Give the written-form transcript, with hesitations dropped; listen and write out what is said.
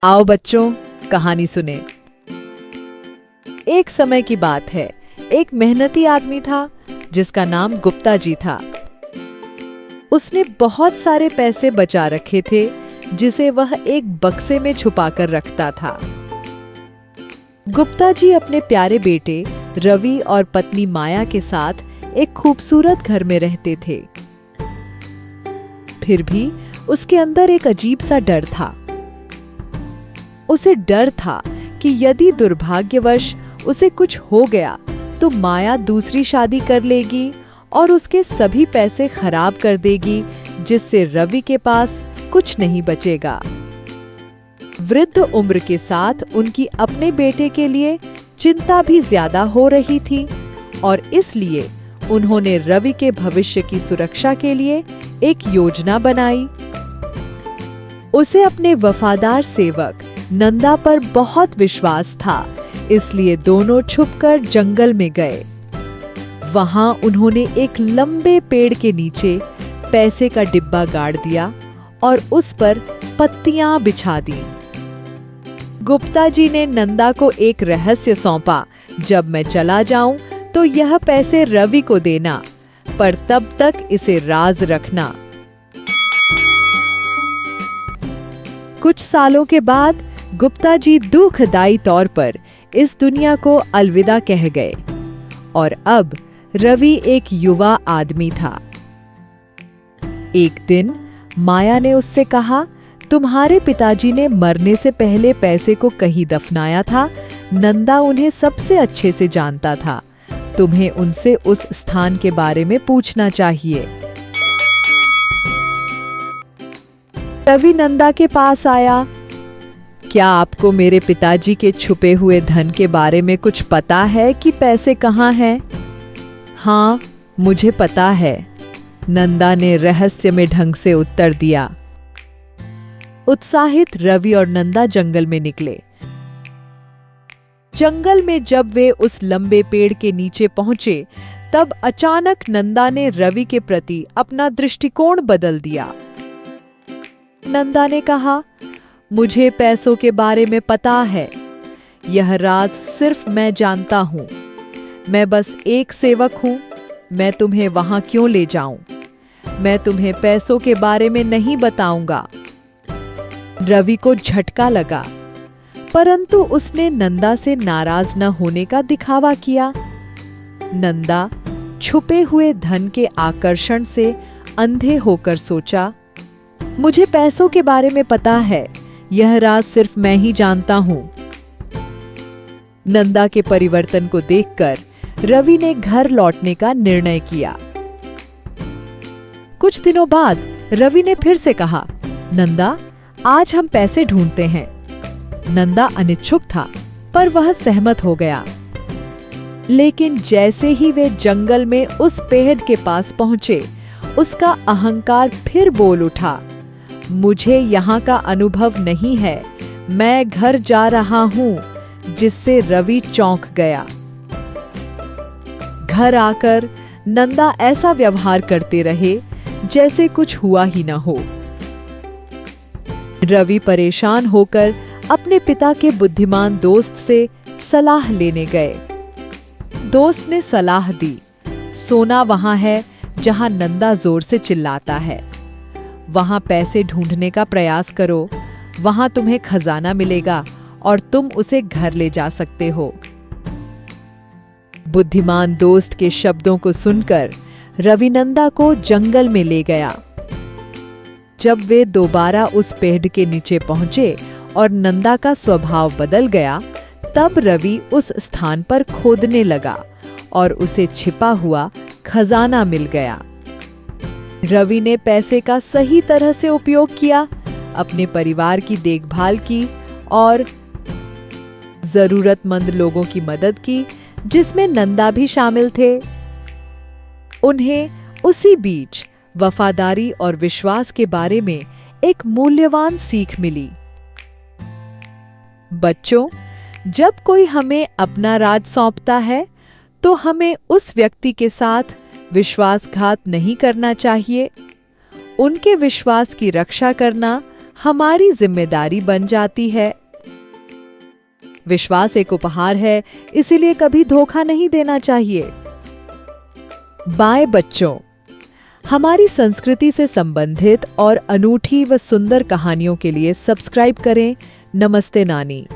आओ बच्चों, कहानी सुने। एक समय की बात है, एक मेहनती आदमी था जिसका नाम गुप्ता जी था। उसने बहुत सारे पैसे बचा रखे थे जिसे वह एक बक्से में छुपाकर रखता था। गुप्ता जी अपने प्यारे बेटे रवि और पत्नी माया के साथ एक खूबसूरत घर में रहते थे। फिर भी उसके अंदर एक अजीब सा डर था। उसे डर था कि यदि दुर्भाग्यवश उसे कुछ हो गया तो माया दूसरी शादी कर लेगी और उसके सभी पैसे खराब कर देगी, जिससे रवि के पास कुछ नहीं बचेगा। वृद्ध उम्र के साथ उनकी अपने बेटे के लिए चिंता भी ज्यादा हो रही थी और इसलिए उन्होंने रवि के भविष्य की सुरक्षा के लिए एक योजना बनाई। उसे अपने वफादार सेवक नंदा पर बहुत विश्वास था, इसलिए दोनों छुपकर जंगल में गए। वहां उन्होंने एक लंबे पेड़ के नीचे पैसे का डिब्बा गाड़ दिया और उस पर पत्तियां बिछा दी। गुप्ता जी ने नंदा को एक रहस्य सौंपा, जब मैं चला जाऊं तो यह पैसे रवि को देना, पर तब तक इसे राज रखना। कुछ सालों के बाद गुप्ता जी दुखदाई तौर पर इस दुनिया को अलविदा कह गए और अब रवि एक युवा आदमी था। एक दिन माया ने उससे कहा, तुम्हारे पिताजी ने मरने से पहले पैसे को कहीं दफनाया था। नंदा उन्हें सबसे अच्छे से जानता था। तुम्हें उनसे उस स्थान के बारे में पूछना चाहिए। रवि नंदा के पास आया। क्या आपको मेरे पिताजी के छुपे हुए धन के बारे में कुछ पता है कि पैसे कहाँ हैं? हाँ, मुझे पता है, नंदा ने रहस्यमय ढंग से उत्तर दिया। उत्साहित रवि और नंदा जंगल में निकले। जंगल में जब वे उस लंबे पेड़ के नीचे पहुंचे, तब अचानक नंदा ने रवि के प्रति अपना दृष्टिकोण बदल दिया। नंदा ने कहा, मुझे पैसों के बारे में पता है। यह राज सिर्फ मैं जानता हूं। मैं बस एक सेवक हूं। मैं तुम्हें वहां क्यों ले जाऊं? मैं तुम्हें पैसों के बारे में नहीं बताऊंगा। रवि को झटका लगा, परंतु उसने नंदा से नाराज न होने का दिखावा किया। नंदा छुपे हुए धन के आकर्षण से अंधे होकर सोचा, मुझे पैसों के बारे में पता है। यह राज सिर्फ मैं ही जानता हूं। नंदा के परिवर्तन को देखकर रवि ने घर लौटने का निर्णय किया। कुछ दिनों बाद रवि ने फिर से कहा, नंदा, आज हम पैसे ढूंढते हैं। नंदा अनिच्छुक था, पर वह सहमत हो गया। लेकिन जैसे ही वे जंगल में उस पेड़ के पास पहुंचे, उसका अहंकार फिर बोल उठा, मुझे यहाँ का अनुभव नहीं है, मैं घर जा रहा हूं। जिससे रवि चौंक गया। घर आकर नंदा ऐसा व्यवहार करते रहे जैसे कुछ हुआ ही न हो। रवि परेशान होकर अपने पिता के बुद्धिमान दोस्त से सलाह लेने गए। दोस्त ने सलाह दी, सोना वहां है जहां नंदा जोर से चिल्लाता है। वहां पैसे ढूंढने का प्रयास करो। वहां तुम्हें खजाना मिलेगा और तुम उसे घर ले जा सकते हो। बुद्धिमान दोस्त के शब्दों को सुनकर रवि नंदा को जंगल में ले गया। जब वे दोबारा उस पेड़ के नीचे पहुंचे और नंदा का स्वभाव बदल गया, तब रवि उस स्थान पर खोदने लगा और उसे छिपा हुआ खजाना मिल गया। रवि ने पैसे का सही तरह से उपयोग किया, अपने परिवार की देखभाल की और जरूरतमंद लोगों की मदद की, जिसमें नंदा भी शामिल थे। उन्हें उसी बीच वफादारी और विश्वास के बारे में एक मूल्यवान सीख मिली। बच्चों, जब कोई हमें अपना राज सौंपता है, तो हमें उस व्यक्ति के साथ विश्वासघात नहीं करना चाहिए। उनके विश्वास की रक्षा करना हमारी जिम्मेदारी बन जाती है। विश्वास एक उपहार है, इसीलिए कभी धोखा नहीं देना चाहिए। बाय बच्चों, हमारी संस्कृति से संबंधित और अनूठी व सुंदर कहानियों के लिए सब्सक्राइब करें नमस्ते नानी।